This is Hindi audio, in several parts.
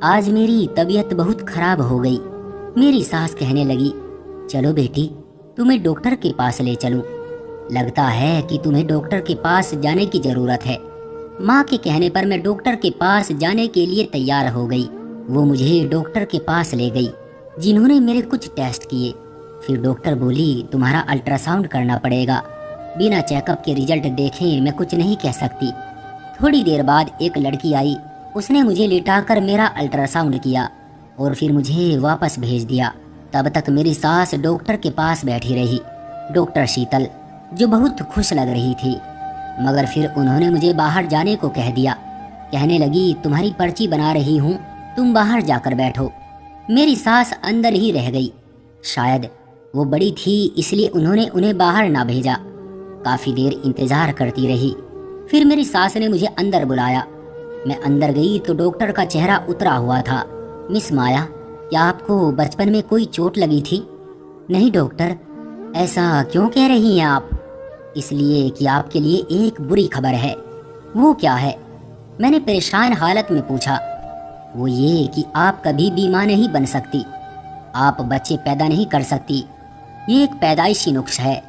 आज मेरी तबीयत बहुत खराब हो गई। मेरी सास कहने लगी, चलो बेटी, तुम्हें डॉक्टर के पास ले चलूं। लगता है कि तुम्हें डॉक्टर के पास जाने की जरूरत है। माँ के कहने पर मैं डॉक्टर के पास जाने के लिए तैयार हो गई। वो मुझे डॉक्टर के पास ले गई, जिन्होंने मेरे कुछ टेस्ट किए। फिर डॉक्टर बोली, तुम्हारा अल्ट्रासाउंड करना पड़ेगा। बिना चेकअप के रिजल्ट देखे मैं कुछ नहीं कह सकती। थोड़ी देर बाद एक लड़की आई। उसने मुझे लिटाकर मेरा अल्ट्रासाउंड किया और फिर मुझे वापस भेज दिया। तब तक मेरी सास डॉक्टर के पास बैठी रही, डॉक्टर शीतल, जो बहुत खुश लग रही थी। मगर फिर उन्होंने मुझे बाहर जाने को कह दिया। कहने लगी, तुम्हारी पर्ची बना रही हूँ, तुम बाहर जाकर बैठो। मेरी सास अंदर ही रह गई। शायद वो बड़ी थी, इसलिए उन्होंने उन्हें बाहर ना भेजा। काफ़ी देर इंतज़ार करती रही। फिर मेरी सास ने मुझे अंदर बुलाया। मैं अंदर गई तो डॉक्टर का चेहरा उतरा हुआ था। मिस माया, क्या आपको बचपन में कोई चोट लगी थी? नहीं डॉक्टर। ऐसा क्यों कह रही हैं आप? इसलिए कि आपके लिए एक बुरी खबर है। वो क्या है? मैंने परेशान हालत में पूछा। वो ये कि आप कभी भी मां नहीं बन सकती। आप बच्चे पैदा नहीं कर सकती। ये एक पैदाइशी नुक्स है,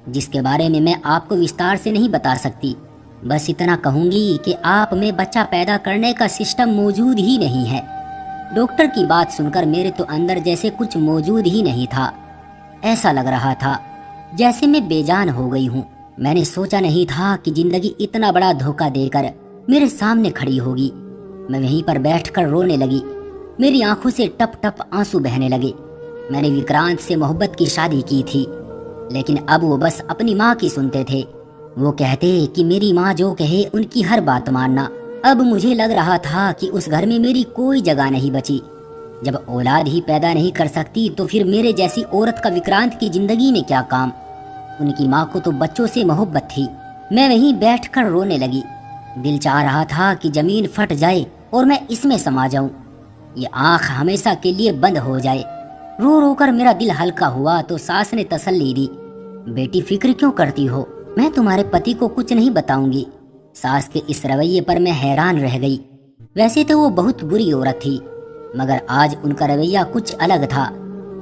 जिसके बारे में मैं आपको विस्तार से नहीं बता सकती। बस इतना कहूँगी कि आप में बच्चा पैदा करने का सिस्टम मौजूद ही नहीं है। डॉक्टर की बात सुनकर मेरे तो अंदर जैसे कुछ मौजूद ही नहीं था। ऐसा लग रहा था जैसे मैं बेजान हो गई हूँ। मैंने सोचा नहीं था कि जिंदगी इतना बड़ा धोखा देकर मेरे सामने खड़ी होगी। मैं वहीं पर बैठकर रोने लगी। मेरी आंखों से टप टप आंसू बहने लगे। मैंने विक्रांत से मोहब्बत की शादी की थी, लेकिन अब वो बस अपनी माँ की सुनते थे। वो कहते कि मेरी माँ जो कहे उनकी हर बात मानना। अब मुझे लग रहा था कि उस घर में मेरी कोई जगह नहीं बची। जब औलाद ही पैदा नहीं कर सकती तो फिर मेरे जैसी औरत का विक्रांत की जिंदगी में क्या काम? उनकी माँ को तो बच्चों से मोहब्बत थी। मैं वहीं बैठकर रोने लगी। दिल चाह रहा था कि जमीन फट जाए और मैं इसमें समा जाऊं। ये आंख हमेशा के लिए बंद हो जाए। रो रो कर मेरा दिल हल्का हुआ तो सास ने तसल्ली दी। बेटी, फिक्र क्यों करती हो? मैं तुम्हारे पति को कुछ नहीं बताऊंगी। सास के इस रवैये पर मैं हैरान रह गई। वैसे तो वो बहुत बुरी औरत थी, मगर आज उनका रवैया कुछ अलग था।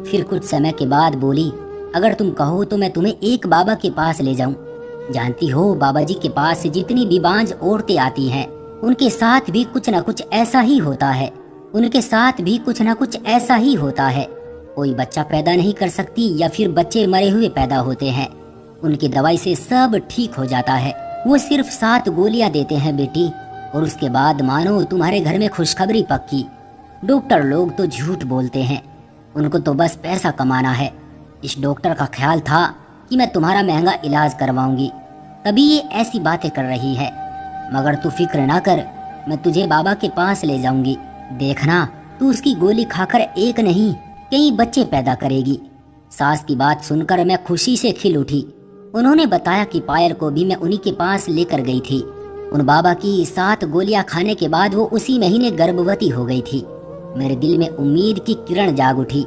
फिर कुछ समय के बाद बोली, अगर तुम कहो तो मैं तुम्हें एक बाबा के पास ले जाऊं। जानती हो, बाबा जी के पास जितनी भी बांझ औरतें आती हैं, उनके साथ भी कुछ न कुछ ऐसा ही होता है। उनके साथ भी कुछ न कुछ ऐसा ही होता है। कोई बच्चा पैदा नहीं कर सकती या फिर बच्चे मरे हुए पैदा होते हैं। उनकी दवाई से सब ठीक हो जाता है। वो सिर्फ 7 गोलियां देते हैं बेटी, और उसके बाद मानो तुम्हारे घर में खुशखबरी पक्की। डॉक्टर लोग तो झूठ बोलते हैं, उनको तो बस पैसा कमाना है। इस डॉक्टर का ख्याल था कि मैं तुम्हारा महंगा इलाज करवाऊंगी, तभी ये ऐसी बातें कर रही है। मगर तू फिक्र ना कर, मैं तुझे बाबा के पास ले जाऊंगी। देखना, तू उसकी गोली खाकर एक नहीं कई बच्चे पैदा करेगी। सास की बात सुनकर मैं खुशी से खिल उठी। उन्होंने बताया कि पायल को भी मैं उन्हीं के पास लेकर गई थी। उन बाबा की 7 गोलियां खाने के बाद वो उसी महीने गर्भवती हो गई थी। मेरे दिल में उम्मीद की किरण जाग उठी।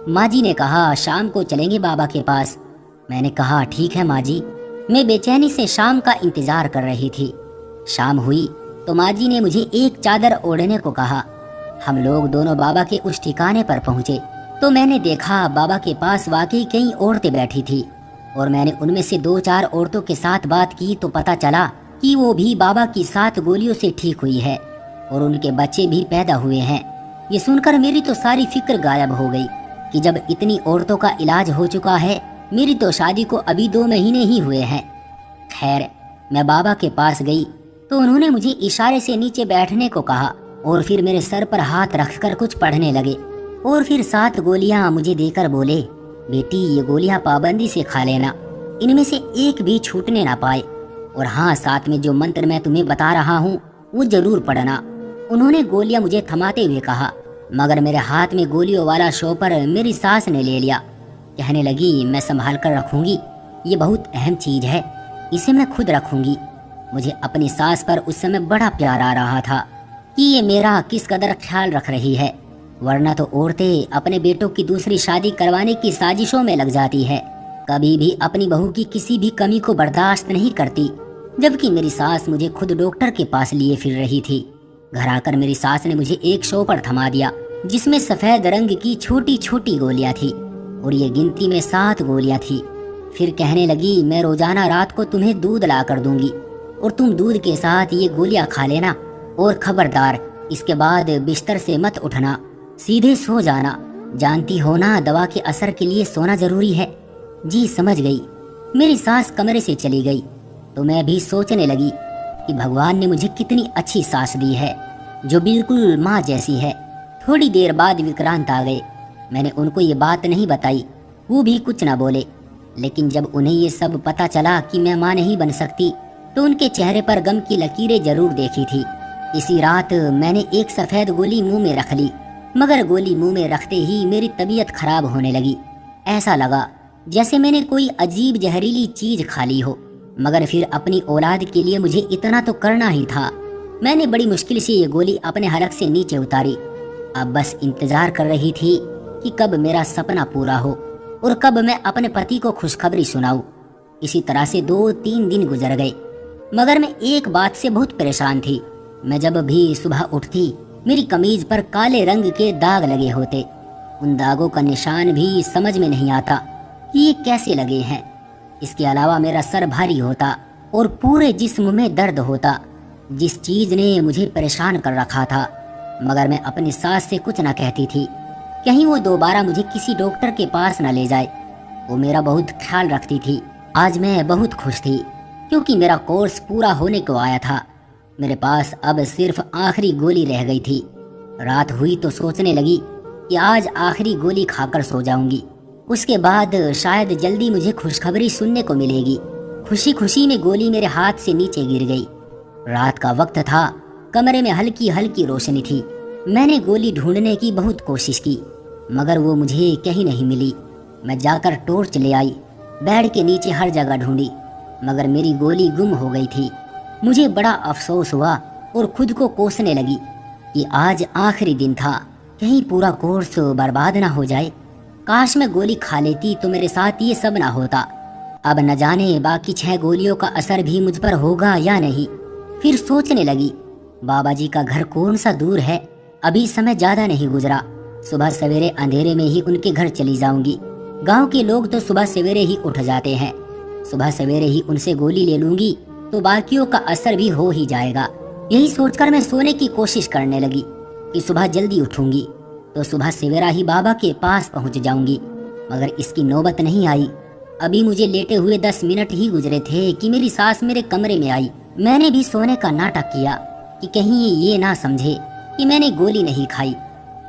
माँ जी ने कहा, शाम को चलेंगे बाबा के पास। मैंने कहा, ठीक है माँ जी। मैं बेचैनी से शाम का इंतजार कर रही थी। शाम हुई तो माँ जी ने मुझे एक चादर ओढ़ने को कहा। हम लोग दोनों बाबा के उस ठिकाने पर पहुंचे तो मैंने देखा बाबा के पास वाकई कई औरतें बैठी थी, और मैंने उनमें से 2-4 औरतों के साथ बात की तो पता चला कि वो भी बाबा की 7 गोलियों से ठीक हुई है और उनके बच्चे भी पैदा हुए हैं। ये सुनकर मेरी तो सारी फिक्र गायब हो गई कि जब इतनी औरतों का इलाज हो चुका है, मेरी तो शादी को अभी 2 महीने ही हुए हैं। खैर, मैं बाबा के पास गई तो उन्होंने मुझे इशारे से नीचे बैठने को कहा और फिर मेरे सर पर हाथ रखकर कुछ पढ़ने लगे, और फिर 7 गोलियां मुझे देकर बोले, बेटी, ये गोलियां पाबंदी से खा लेना, इनमें से एक भी छूटने ना पाए। और हाँ, साथ में जो मंत्र मैं तुम्हें बता रहा हूँ वो जरूर पढ़ना। उन्होंने गोलियां मुझे थमाते हुए कहा, मगर मेरे हाथ में गोलियों वाला शॉपर मेरी सास ने ले लिया। कहने लगी, मैं संभाल कर रखूंगी, ये बहुत अहम चीज है, इसे मैं खुद रखूंगी। मुझे अपनी सास पर उस समय बड़ा प्यार आ रहा था कि ये मेरा किस कदर ख्याल रख रही है, वरना तो औरतें अपने बेटों की दूसरी शादी करवाने की साजिशों में लग जाती है। कभी भी अपनी बहू की किसी भी कमी को बर्दाश्त नहीं करती, जबकि मेरी सास मुझे खुद डॉक्टर के पास लिए फिर रही थी। घर आकर मेरी सास ने मुझे एक शॉपर थमा दिया जिसमें सफेद रंग की छोटी छोटी गोलियां थी और ये गिनती में 7 गोलियां थी। फिर कहने लगी, मैं रोजाना रात को तुम्हें दूध ला कर दूंगी और तुम दूध के साथ ये गोलियां खा लेना, और खबरदार इसके बाद बिस्तर से मत उठना, सीधे सो जाना। जानती हो ना, दवा के असर के लिए सोना जरूरी है। जी समझ गई। मेरी सास कमरे से चली गई तो मैं भी सोचने लगी कि भगवान ने मुझे कितनी अच्छी सास दी है जो बिल्कुल माँ जैसी है। थोड़ी देर बाद विक्रांत आ गए। मैंने उनको ये बात नहीं बताई, वो भी कुछ ना बोले, लेकिन जब उन्हें ये सब पता चला कि मैं माँ नहीं बन सकती तो उनके चेहरे पर गम की लकीरें जरूर देखी थी। इसी रात मैंने एक सफेद गोली मुंह में रख ली, मगर गोली मुंह में रखते ही मेरी तबीयत खराब होने लगी। ऐसा लगा जैसे मैंने कोई अजीब जहरीली चीज खा ली हो, मगर फिर अपनी औलाद के लिए मुझे इतना तो करना ही था। मैंने बड़ी मुश्किल से ये गोली अपने हलक से नीचे उतारी। अब बस इंतजार कर रही थी कि कब मेरा सपना पूरा हो और कब मैं अपने पति को खुशखबरी सुनाऊं। इसी तरह से 2-3 दिन गुजर गए, मगर मैं एक बात से बहुत परेशान थी। मैं जब भी सुबह उठती मेरी कमीज पर काले रंग के दाग लगे होते। उन दागों का निशान भी समझ में नहीं आता कि ये कैसे लगे हैं। इसके अलावा मेरा सर भारी होता और पूरे जिस्म में दर्द होता। जिस चीज ने मुझे परेशान कर रखा था, मगर मैं अपनी सास से कुछ न कहती थी, कहीं वो दोबारा मुझे किसी डॉक्टर के पास न ले जाए। वो मेरा बहुत ख्याल रखती थी। आज मैं बहुत खुश थी क्योंकि मेरा कोर्स पूरा होने को आया था। मेरे पास अब सिर्फ आखिरी गोली रह गई थी। रात हुई तो सोचने लगी कि आज आखिरी गोली खाकर सो जाऊंगी, उसके बाद शायद जल्दी मुझे खुशखबरी सुनने को मिलेगी। खुशी खुशी में गोली मेरे हाथ से नीचे गिर गई। रात का वक्त था, कमरे में हल्की हल्की रोशनी थी। मैंने गोली ढूंढने की बहुत कोशिश की, मगर वो मुझे कहीं नहीं मिली। मैं जाकर टॉर्च ले आई, बेड के नीचे हर जगह ढूंढी, मगर मेरी गोली गुम हो गई थी। मुझे बड़ा अफसोस हुआ और खुद को कोसने लगी कि आज आखिरी दिन था, कहीं पूरा कोर्स बर्बाद ना हो जाए। काश मैं गोली खा लेती तो मेरे साथ ये सब ना होता। अब न जाने बाकी 6 गोलियों का असर भी मुझ पर होगा या नहीं। फिर सोचने लगी, बाबा जी का घर कौन सा दूर है, अभी समय ज्यादा नहीं गुजरा। सुबह सवेरे अंधेरे में ही उनके घर चली जाऊंगी। गांव के लोग तो सुबह सवेरे ही उठ जाते हैं। सुबह सवेरे ही उनसे गोली ले लूंगी तो बाकियों का असर भी हो ही जाएगा। यही सोचकर मैं सोने की कोशिश करने लगी कि सुबह जल्दी उठूंगी तो सुबह सवेरा ही बाबा के पास पहुंच जाऊंगी, मगर इसकी नौबत नहीं आई। अभी मुझे लेटे हुए 10 मिनट ही गुजरे थे कि मेरी सास मेरे कमरे में आई। मैंने भी सोने का नाटक किया कि कहीं ये ना समझे कि मैंने गोली नहीं खाई,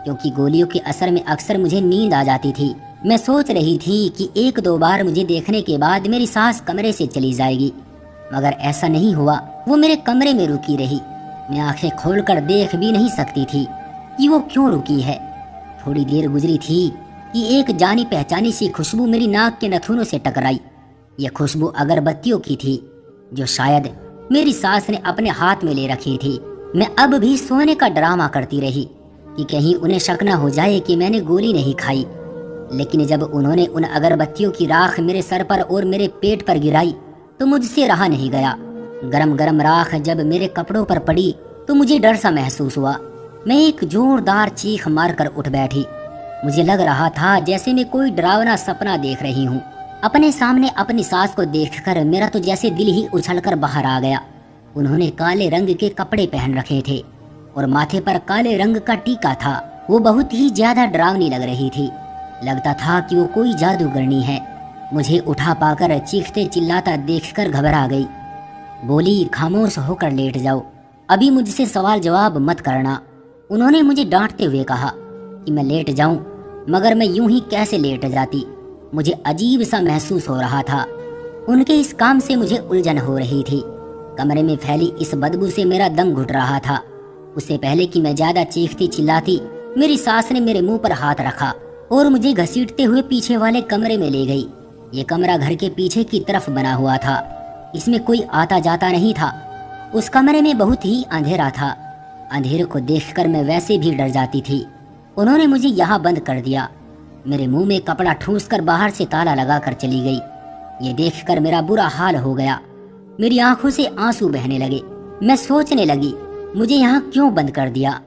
क्योंकि गोलियों के असर में अक्सर मुझे नींद आ जाती थी। मैं सोच रही थी कि 1-2 बार मुझे देखने के बाद मेरी सास कमरे से चली जाएगी, मगर ऐसा नहीं हुआ। वो मेरे कमरे में रुकी रही। मैं आंखें खोलकर देख भी नहीं सकती थी कि वो क्यों रुकी है। थोड़ी देर गुजरी थी कि एक जानी पहचानी सी खुशबू मेरी नाक के नथुनों से टकराई। यह खुशबू अगरबत्तियों की थी जो शायद मेरी सास ने अपने हाथ में ले रखी थी। मैं अब भी सोने का ड्रामा करती रही कि कहीं उन्हें शक न हो जाए कि मैंने गोली नहीं खाई। लेकिन जब उन्होंने उन अगरबत्तियों की राख मेरे सर पर और मेरे पेट पर गिराई तो मुझसे रहा नहीं गया। गरम गरम राख जब मेरे कपड़ों पर पड़ी तो मुझे डर सा महसूस हुआ। मैं एक जोरदार चीख मारकर उठ बैठी। मुझे लग रहा था जैसे मैं कोई डरावना सपना देख रही हूँ। अपने सामने अपनी सास को देखकर मेरा तो जैसे दिल ही उछलकर बाहर आ गया। उन्होंने काले रंग के कपड़े पहन रखे थे और माथे पर काले रंग का टीका था। वो बहुत ही ज्यादा डरावनी लग रही थी। लगता था कि वो कोई जादूगरनी है। मुझे उठा पाकर चीखते चिल्लाता देखकर घबरा गई। बोली, खामोश होकर लेट जाओ, अभी मुझसे सवाल जवाब मत करना। उन्होंने मुझे डांटते हुए कहा कि मैं लेट जाऊं, मगर मैं यूं ही कैसे लेट जाती। मुझे अजीब सा महसूस हो रहा था। उनके इस काम से मुझे उलझन हो रही थी। कमरे में फैली इस बदबू से मेरा दम घुट रहा था। उससे पहले कि मैं ज्यादा चीखती चिल्लाती, मेरी सास ने मेरे मुंह पर हाथ रखा और मुझे घसीटते हुए पीछे वाले कमरे में ले गई। ये कमरा घर के पीछे की तरफ बना हुआ था। इसमें कोई आता जाता नहीं था। उस कमरे में बहुत ही अंधेरा था। अंधेरे को देखकर मैं वैसे भी डर जाती थी। उन्होंने मुझे यहाँ बंद कर दिया। मेरे मुंह में कपड़ा ठूंसकर बाहर से ताला लगाकर चली गई। ये देखकर मेरा बुरा हाल हो गया। मेरी आंखों से आंसू बहने लगे। मैं सोचने लगी मुझे यहाँ क्यों बंद कर दिया?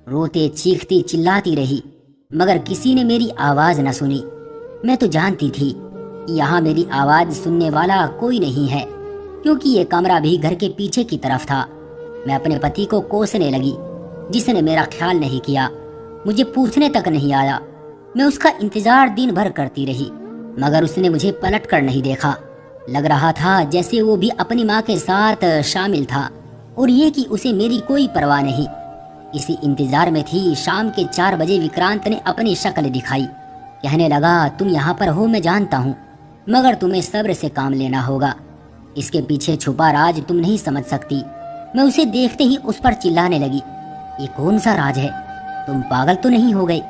रोते चीखती चिल्लाती रही, मगर किसी ने मेरी आवाज न सुनी। मैं तो जानती थी कि यहाँ मेरी आवाज सुनने वाला कोई नहीं है, क्योंकि ये कमरा भी घर के पीछे की तरफ था। मैं अपने पति को कोसने लगी, जिसने मेरा ख्याल नहीं किया, मुझे पूछने तक नहीं आया। मैं उसका इंतजार दिन भर करती रही, मगर उसने मुझे पलट कर नहीं देखा। लग रहा था जैसे वो भी अपनी माँ के साथ शामिल था, और ये कि उसे मेरी कोई परवाह नहीं। इसी इंतजार में थी, शाम के 4 बजे विक्रांत ने अपनी शक्ल दिखाई। कहने लगा, तुम यहाँ पर हो मैं जानता हूँ, मगर तुम्हें सब्र से काम लेना होगा। इसके पीछे छुपा राज तुम नहीं समझ सकती। मैं उसे देखते ही उस पर चिल्लाने लगी, ये कौन सा राज है? तुम पागल तो नहीं हो गई?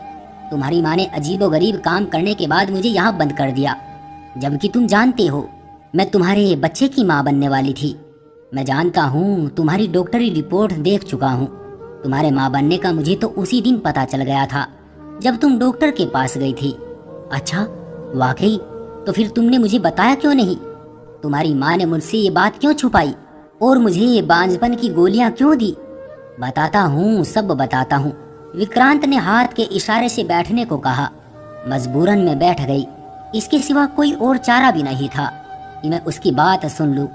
तुम्हारी माँ ने अजीबोगरीब काम करने के बाद मुझे यहाँ बंद कर दिया, जबकि तुम जानते हो मैं तुम्हारे बच्चे की माँ बनने वाली थी। मैं जानता हूँ, तुम्हारी डॉक्टरी रिपोर्ट देख चुका हूँ। तुम्हारे माँ बनने का मुझे तो उसी दिन पता चल गया था, जब तुम डॉक्टर के पास गई थी। अच्छा, वाकई? तो फिर तुमने मुझे बताया क्यों नहीं? तुम्हारी माँ ने मुझसे ये बात क्यों छुपाई, और मुझे ये बांझपन की गोलियां क्यों दी? बताता हूँ, सब बताता हूँ। विक्रांत ने हाथ के इशारे से बैठने को कहा। मजबूरन मैं बैठ गई। इसके सिवा कोई और चारा भी नहीं था कि मैं उसकी बात सुन लूं,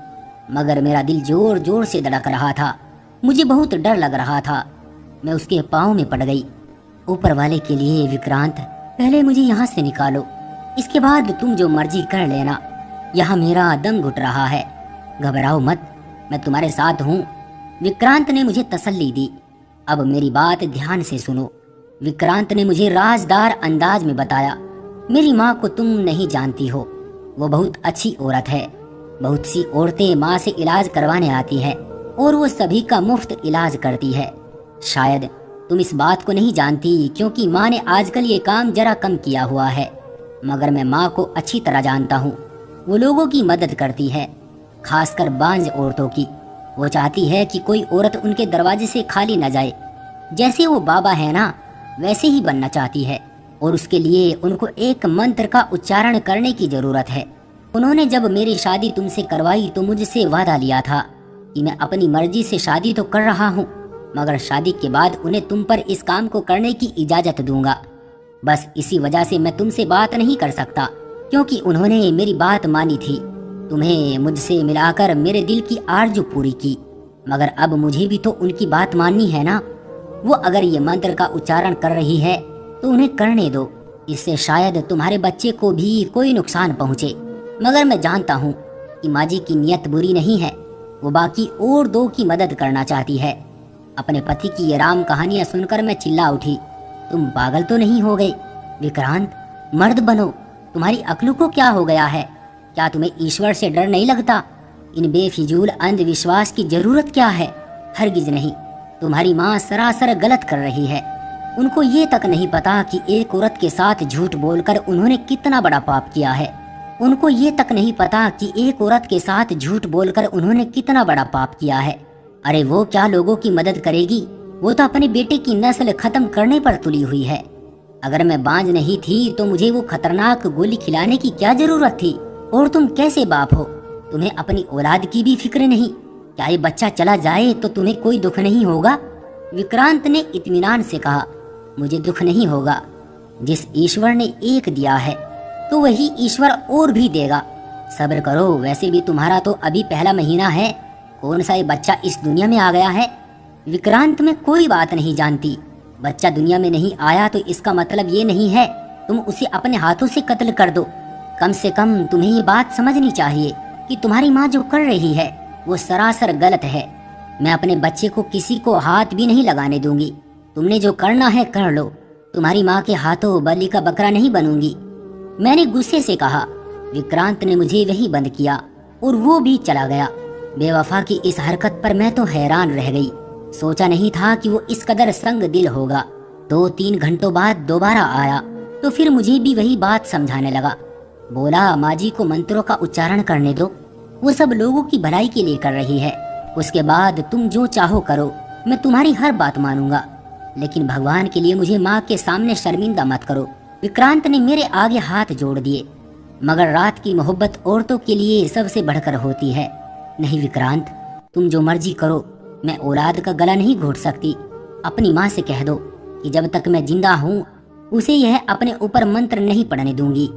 मगर मेरा दिल जोर जोर से धड़क रहा था। मुझे बहुत डर लग रहा था। मैं उसके पाँव में पड़ गई। ऊपर वाले के लिए विक्रांत, पहले मुझे यहाँ से निकालो, इसके बाद तुम जो मर्जी कर लेना। यहाँ मेरा दम घुट रहा है। घबराओ मत, मैं तुम्हारे साथ हूँ। विक्रांत ने मुझे तसल्ली दी। अब मेरी बात ध्यान से सुनो। विक्रांत ने मुझे राजदार अंदाज में बताया, मेरी माँ को तुम नहीं जानती हो। वो बहुत अच्छी औरत है। बहुत सी औरतें माँ से इलाज करवाने आती है, और वो सभी का मुफ्त इलाज करती है। शायद तुम इस बात को नहीं जानती, क्योंकि माँ ने आजकल ये काम जरा कम किया हुआ है, मगर मैं माँ को अच्छी तरह जानता हूँ। वो लोगों की मदद करती है, खासकर बांझ औरतों की। वो चाहती है कि कोई औरत उनके दरवाजे से खाली न जाए। जैसे वो बाबा है ना, वैसे ही बनना चाहती है, और उसके लिए उनको एक मंत्र का उच्चारण करने की जरूरत है। उन्होंने जब मेरी शादी तुमसे करवाई तो मुझसे वादा लिया था कि मैं अपनी मर्जी से शादी तो कर रहा हूँ, मगर शादी के बाद उन्हें तुम पर इस काम को करने की इजाजत दूंगा। बस इसी वजह से मैं तुमसे बात नहीं कर सकता, क्योंकि उन्होंने मेरी बात मानी थी। तुम्हें मुझसे मिलाकर मेरे दिल की आरज़ू पूरी की, मगर अब मुझे भी तो उनकी बात माननी है ना। वो अगर ये मंत्र का उच्चारण कर रही है तो उन्हें करने दो। इससे शायद तुम्हारे बच्चे को भी कोई नुकसान पहुँचे, मगर मैं जानता हूँ कि माँ जी की नीयत बुरी नहीं है। वो बाकी और 2 की मदद करना चाहती है। अपने पति की ये राम कहानियाँ सुनकर मैं चिल्ला उठी, तुम पागल तो नहीं हो गए? विक्रांत, मर्द बनो। तुम्हारी अक्ल को क्या हो गया है? क्या तुम्हें ईश्वर से डर नहीं लगता? इन बेफिजूल अंधविश्वास की जरूरत क्या है? हरगिज नहीं। तुम्हारी माँ सरासर गलत कर रही है। उनको ये तक नहीं पता कि एक औरत के साथ झूठ बोलकर उन्होंने कितना बड़ा पाप किया है। उनको ये तक नहीं पता कि एक औरत के साथ झूठ बोलकर उन्होंने कितना बड़ा पाप किया है। अरे वो क्या लोगों की मदद करेगी? वो तो अपने बेटे की नस्ल खत्म करने पर तुली हुई है। अगर मैं बांझ नहीं थी तो मुझे वो खतरनाक गोली खिलाने की क्या जरूरत थी? और तुम कैसे बाप हो? तुम्हें अपनी औलाद की भी फिक्र नहीं? क्या ये बच्चा चला जाए तो तुम्हें कोई दुख नहीं होगा? विक्रांत ने इत्मीनान से कहा, मुझे दुख नहीं होगा। जिस ईश्वर ने एक दिया है तो वही ईश्वर और भी देगा। सब्र करो। वैसे भी तुम्हारा तो अभी पहला महीना है। कौन सा ये बच्चा इस दुनिया में आ गया है? विक्रांत में कोई बात नहीं जानती। बच्चा दुनिया में नहीं आया तो इसका मतलब ये नहीं है तुम उसे अपने हाथों से कत्ल कर दो। कम से कम तुम्हें ये बात समझनी चाहिए कि तुम्हारी माँ जो कर रही है वो सरासर गलत है। मैं अपने बच्चे को किसी को हाथ भी नहीं लगाने दूंगी। तुमने जो करना है कर लो। तुम्हारी माँ के हाथों बलि का बकरा नहीं बनूंगी। मैंने गुस्से से कहा। विक्रांत ने मुझे वही बंद किया और वो भी चला गया। बेवफा की इस हरकत पर मैं तो हैरान रह गई। सोचा नहीं था कि वो इस कदर संग दिल होगा। 2-3 घंटों बाद दोबारा आया तो फिर मुझे भी वही बात समझाने लगा। बोला, माँ जी को मंत्रों का उच्चारण करने दो, वो सब लोगों की भलाई के लिए कर रही है। उसके बाद तुम जो चाहो करो, मैं तुम्हारी हर बात मानूंगा, लेकिन भगवान के लिए मुझे माँ के सामने शर्मिंदा मत करो। विक्रांत ने मेरे आगे हाथ जोड़ दिए। मगर रात की मोहब्बत औरतों के लिए सबसे बढ़कर होती है। नहीं विक्रांत, तुम जो मर्जी करो, मैं औलाद का गला नहीं घोट सकती। अपनी माँ से कह दो कि जब तक मैं जिंदा हूँ उसे यह अपने ऊपर मंत्र नहीं पढ़ने दूंगी।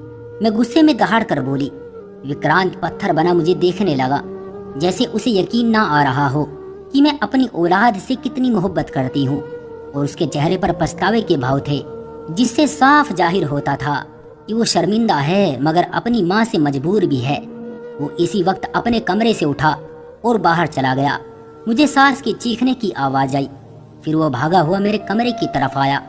मैं गुस्से में दहाड़ कर बोली। विक्रांत पत्थर बना मुझे देखने लगा, जैसे उसे यकीन ना आ रहा हो कि मैं अपनी औलाद से कितनी मोहब्बत करती हूँ। और उसके चेहरे पर पछतावे के भाव थे, जिससे साफ जाहिर होता था कि वो शर्मिंदा है मगर अपनी माँ से मजबूर भी है। वो इसी वक्त अपने कमरे से उठा और बाहर चला गया। मुझे सास की चीखने की आवाज आई। फिर वो भागा हुआ मेरे कमरे की तरफ आया।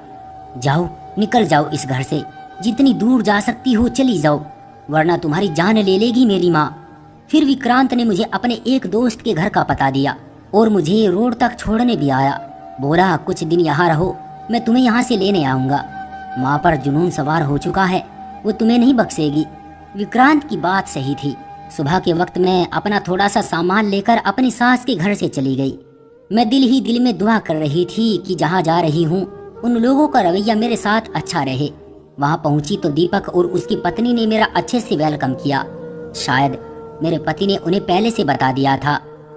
जाओ, निकल जाओ इस घर से, जितनी दूर जा सकती हो चली जाओ, वरना तुम्हारी जान ले लेगी मेरी माँ। फिर विक्रांत ने मुझे अपने एक दोस्त के घर का पता दिया और मुझे रोड तक छोड़ने भी आया। बोला कुछ दिन यहाँ रहो, मैं तुम्हें यहाँ से लेने आऊंगा। माँ पर जुनून सवार हो चुका है, वो तुम्हें नहीं बख्शेगी। विक्रांत की बात सही थी। सुबह के वक्त मैं अपना थोड़ा सा सामान लेकर अपनी सास के घर से चली गई। मैं दिल ही दिल में दुआ कर रही थी कि जहाँ जा रही हूँ उन लोगों का रवैया मेरे साथ अच्छा रहे। वहाँ पहुंची तो दीपक और उसकी पत्नी ने मेरा अच्छे से वेलकम किया। शायद मेरे पति ने उन्हें पहले से बता दिया था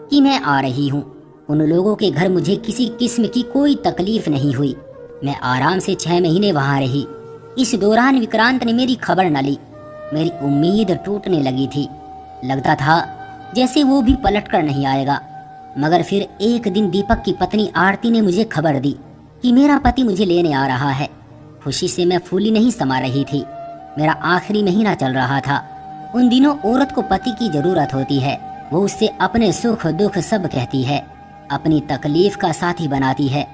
कि मैं आ रही हूँ। उन लोगों के घर मुझे किसी किस्म की कोई तकलीफ नहीं हुई। मैं आराम से 6 महीने वहाँ रही। इस दौरान विक्रांत ने मेरी खबर न ली। मेरी उम्मीद टूटने लगी थी। लगता था जैसे वो भी पलट कर नहीं आएगा। मगर फिर एक दिन दीपक की पत्नी आरती ने मुझे खबर दी कि मेरा पति मुझे लेने आ रहा है। खुशी से मैं फूली नहीं समा रही थी। मेरा आखिरी महीना चल रहा था। उन दिनों औरत को पति की जरूरत होती है। वो उससे अपने सुख दुख सब कहती है, अपनी तकलीफ का साथी बनाती है।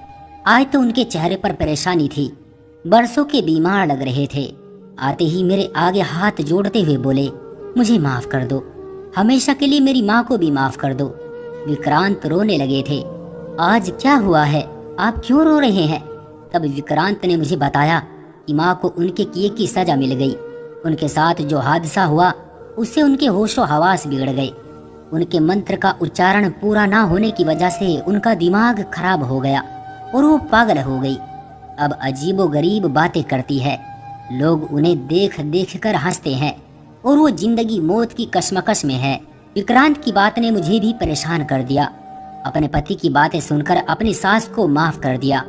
आज तो उनके चेहरे पर परेशानी थी। बरसों के बीमार लग रहे थे। आते ही मेरे आगे हाथ जोड़ते हुए बोले, मुझे माफ कर दो, हमेशा के लिए मेरी माँ को भी माफ कर दो। विक्रांत रोने लगे थे। आज क्या हुआ है, आप क्यों रो रहे हैं? तब विक्रांत ने मुझे बताया कि माँ को उनके किए की सजा मिल गई। उनके साथ जो हादसा हुआ उससे उनके होशो हवास बिगड़ गए। उनके मंत्र का उच्चारण पूरा ना होने की वजह से उनका दिमाग खराब हो गया और वो पागल हो गई। अब अजीबो गरीब बातें करती है। लोग उन्हें देख देख कर हंसते हैं और वो जिंदगी मौत की कश्मकश में है। विक्रांत की बात ने मुझे भी परेशान कर दिया। अपने पति की बातें सुनकर अपनी सास को माफ कर दिया।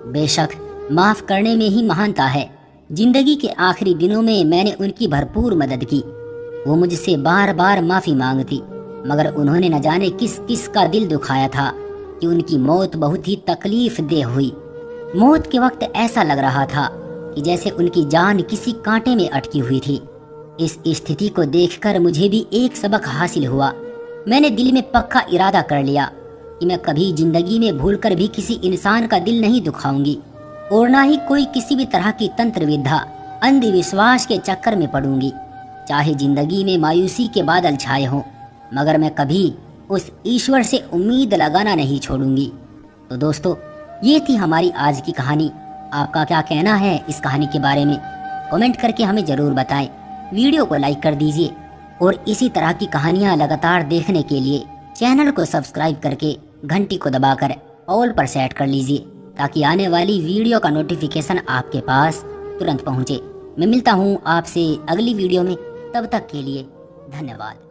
बेशक माफ करने में ही महानता है। जिंदगी के आखिरी दिनों में मैंने उनकी भरपूर मदद की। वो मुझसे बार बार माफी मांगती, मगर उन्होंने न जाने किस किस का दिल दुखाया था कि उनकी मौत बहुत ही तकलीफ दे हुई। मौत के वक्त ऐसा लग रहा था कि जैसे उनकी जान किसी कांटे में अटकी हुई थी। इस स्थिति को देखकर मुझे भी एक सबक हासिल हुआ। मैंने दिल में पक्का इरादा कर लिया कि मैं कभी जिंदगी में भूलकर भी किसी इंसान का दिल नहीं दुखाऊंगी और ना ही कोई किसी भी तरह की तंत्र विद्या अंधविश्वास के चक्कर में पड़ूंगी। चाहे जिंदगी में मायूसी के बादल छाए हों, मगर मैं कभी उस ईश्वर से उम्मीद लगाना नहीं छोड़ूंगी। तो दोस्तों, ये थी हमारी आज की कहानी। आपका क्या कहना है इस कहानी के बारे में? कमेंट करके हमें जरूर बताएं। वीडियो को लाइक कर दीजिए और इसी तरह की कहानियां लगातार देखने के लिए चैनल को सब्सक्राइब करके घंटी को दबाकर ऑल पर सेट कर लीजिए, ताकि आने वाली वीडियो का नोटिफिकेशन आपके पास तुरंत पहुंचे। मैं मिलता हूं आपसे अगली वीडियो में। तब तक के लिए धन्यवाद।